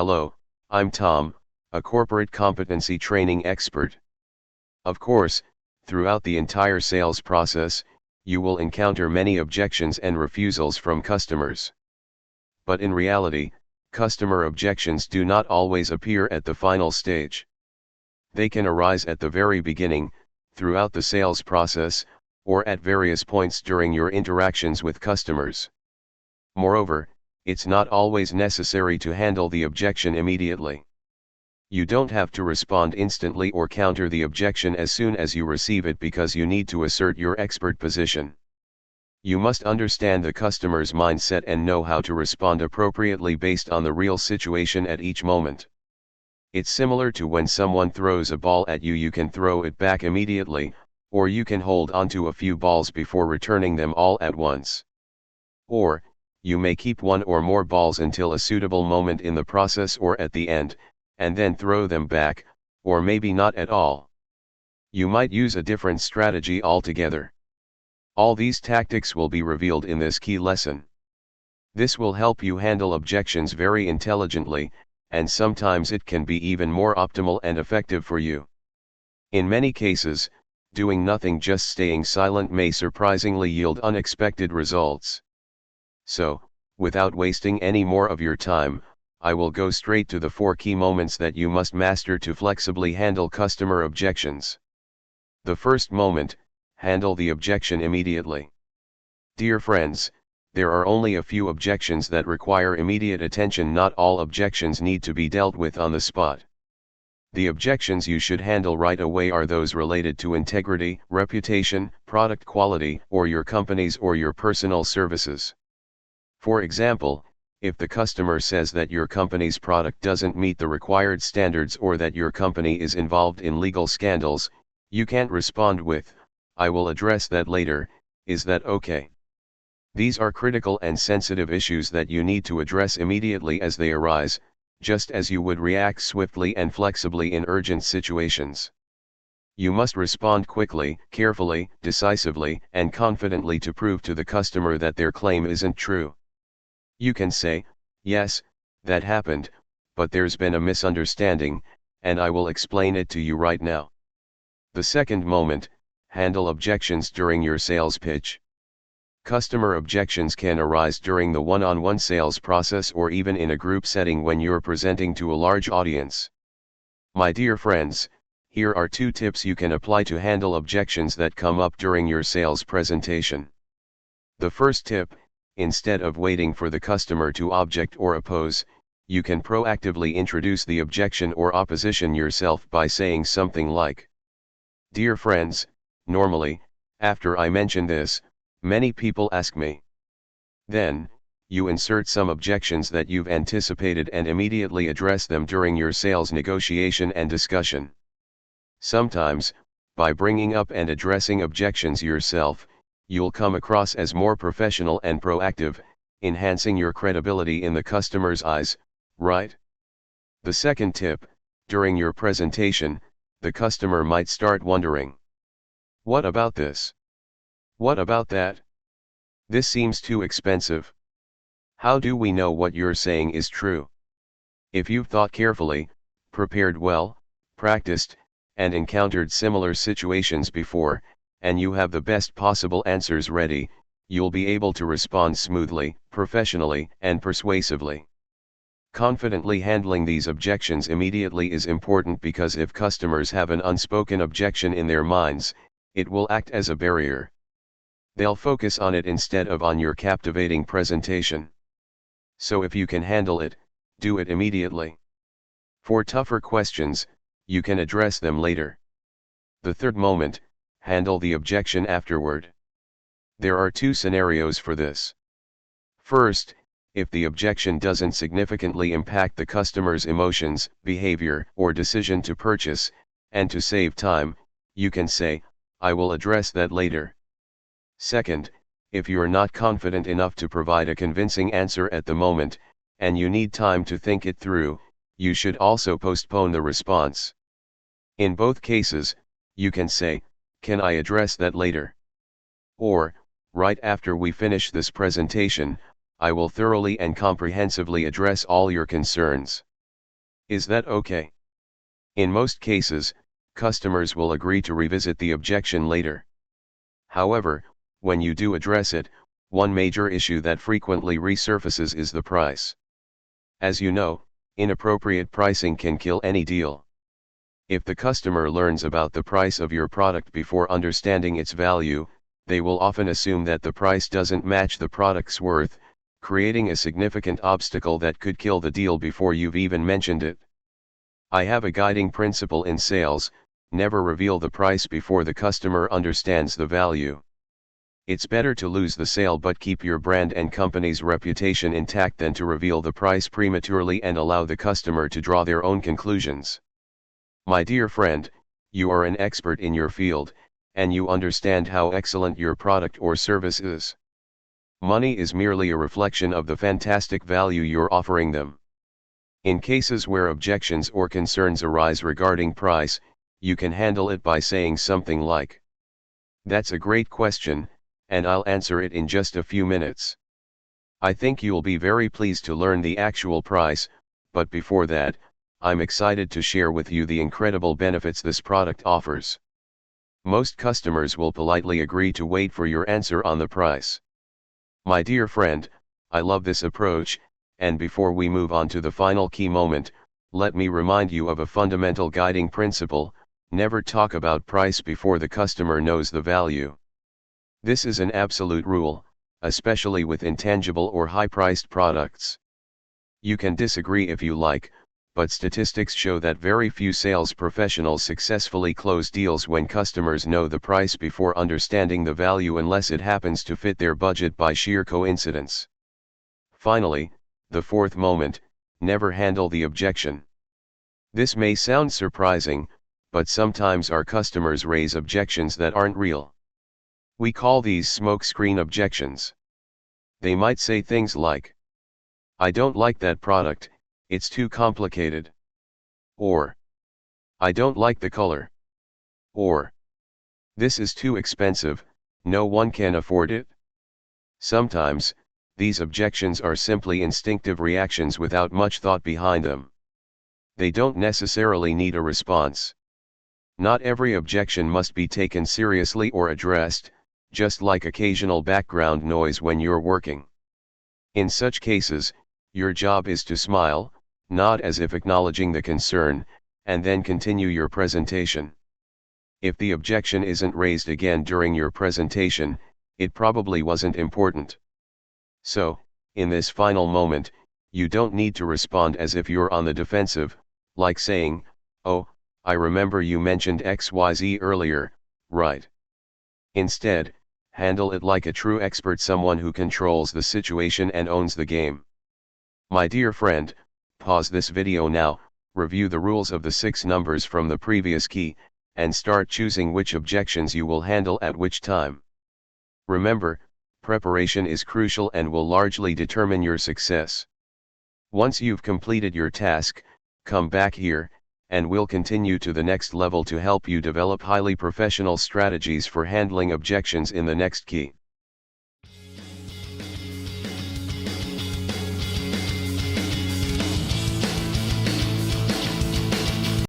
Hello, I'm Tom, a corporate competency training expert. Of course, throughout the entire sales process, you will encounter many objections and refusals from customers. But in reality, customer objections do not always appear at the final stage. They can arise at the very beginning, throughout the sales process, or at various points during your interactions with customers. Moreover, it's not always necessary to handle the objection immediately. You don't have to respond instantly or counter the objection as soon as you receive it because you need to assert your expert position. You must understand the customer's mindset and know how to respond appropriately based on the real situation at each moment. It's similar to when someone throws a ball at you, you can throw it back immediately, or you can hold onto a few balls before returning them all at once. Or, you may keep one or more balls until a suitable moment in the process or at the end, and then throw them back, or maybe not at all. You might use a different strategy altogether. All these tactics will be revealed in this key lesson. This will help you handle objections very intelligently, and sometimes it can be even more optimal and effective for you. In many cases, doing nothing, just staying silent, may surprisingly yield unexpected results. So, without wasting any more of your time, I will go straight to the 4 key moments that you must master to flexibly handle customer objections. The first moment: handle the objection immediately. Dear friends, there are only a few objections that require immediate attention. Not all objections need to be dealt with on the spot. The objections you should handle right away are those related to integrity, reputation, product quality, or your company's or your personal services. For example, if the customer says that your company's product doesn't meet the required standards or that your company is involved in legal scandals, you can't respond with, "I will address that later, is that okay?" These are critical and sensitive issues that you need to address immediately as they arise, just as you would react swiftly and flexibly in urgent situations. You must respond quickly, carefully, decisively, and confidently to prove to the customer that their claim isn't true. You can say, "Yes, that happened, but there's been a misunderstanding, and I will explain it to you right now." The second moment: handle objections during your sales pitch. Customer objections can arise during the one-on-one sales process or even in a group setting when you're presenting to a large audience. My dear friends, here are 2 tips you can apply to handle objections that come up during your sales presentation. The first tip: instead of waiting for the customer to object or oppose, you can proactively introduce the objection or opposition yourself by saying something like, "Dear friends, normally, after I mention this, many people ask me." Then, you insert some objections that you've anticipated and immediately address them during your sales negotiation and discussion. Sometimes, by bringing up and addressing objections yourself, you'll come across as more professional and proactive, enhancing your credibility in the customer's eyes, right? The second tip: during your presentation, the customer might start wondering, "What about this? What about that? This seems too expensive. How do we know what you're saying is true?" If you've thought carefully, prepared well, practiced, and encountered similar situations before, and you have the best possible answers ready, you'll be able to respond smoothly, professionally, and persuasively. Confidently handling these objections immediately is important because if customers have an unspoken objection in their minds, it will act as a barrier. They'll focus on it instead of on your captivating presentation. So if you can handle it, do it immediately. For tougher questions, you can address them later. The third moment: handle the objection afterward. There are 2 scenarios for this. First, if the objection doesn't significantly impact the customer's emotions, behavior, or decision to purchase, and to save time, you can say, "I will address that later." Second, if you're not confident enough to provide a convincing answer at the moment, and you need time to think it through, you should also postpone the response. In both cases, you can say, "Can I address that later?" Or, "Right after we finish this presentation, I will thoroughly and comprehensively address all your concerns." Is that okay? In most cases, customers will agree to revisit the objection later. However, when you do address it, one major issue that frequently resurfaces is the price. As you know, inappropriate pricing can kill any deal. If the customer learns about the price of your product before understanding its value, they will often assume that the price doesn't match the product's worth, creating a significant obstacle that could kill the deal before you've even mentioned it. I have a guiding principle in sales: never reveal the price before the customer understands the value. It's better to lose the sale but keep your brand and company's reputation intact than to reveal the price prematurely and allow the customer to draw their own conclusions. My dear friend, you are an expert in your field, and you understand how excellent your product or service is. Money is merely a reflection of the fantastic value you're offering them. In cases where objections or concerns arise regarding price, you can handle it by saying something like, "That's a great question, and I'll answer it in just a few minutes. I think you'll be very pleased to learn the actual price, but before that, I'm excited to share with you the incredible benefits this product offers." Most customers will politely agree to wait for your answer on the price. My dear friend, I love this approach, and before we move on to the final key moment, let me remind you of a fundamental guiding principle: never talk about price before the customer knows the value. This is an absolute rule, especially with intangible or high-priced products. You can disagree if you like, but statistics show that very few sales professionals successfully close deals when customers know the price before understanding the value, unless it happens to fit their budget by sheer coincidence. Finally, the fourth moment: never handle the objection. This may sound surprising, but sometimes our customers raise objections that aren't real. We call these smokescreen objections. They might say things like, "I don't like that product, it's too complicated." Or, "I don't like the color." Or, "This is too expensive, no one can afford it." Sometimes, these objections are simply instinctive reactions without much thought behind them. They don't necessarily need a response. Not every objection must be taken seriously or addressed, just like occasional background noise when you're working. In such cases, your job is to smile, nod as if acknowledging the concern, and then continue your presentation. If the objection isn't raised again during your presentation, it probably wasn't important. So, in this final moment, you don't need to respond as if you're on the defensive, like saying, "Oh, I remember you mentioned XYZ earlier, right?" Instead, handle it like a true expert, someone who controls the situation and owns the game. My dear friend, pause this video now, review the rules of the 6 numbers from the previous key, and start choosing which objections you will handle at which time. Remember, preparation is crucial and will largely determine your success. Once you've completed your task, come back here, and we'll continue to the next level to help you develop highly professional strategies for handling objections in the next key.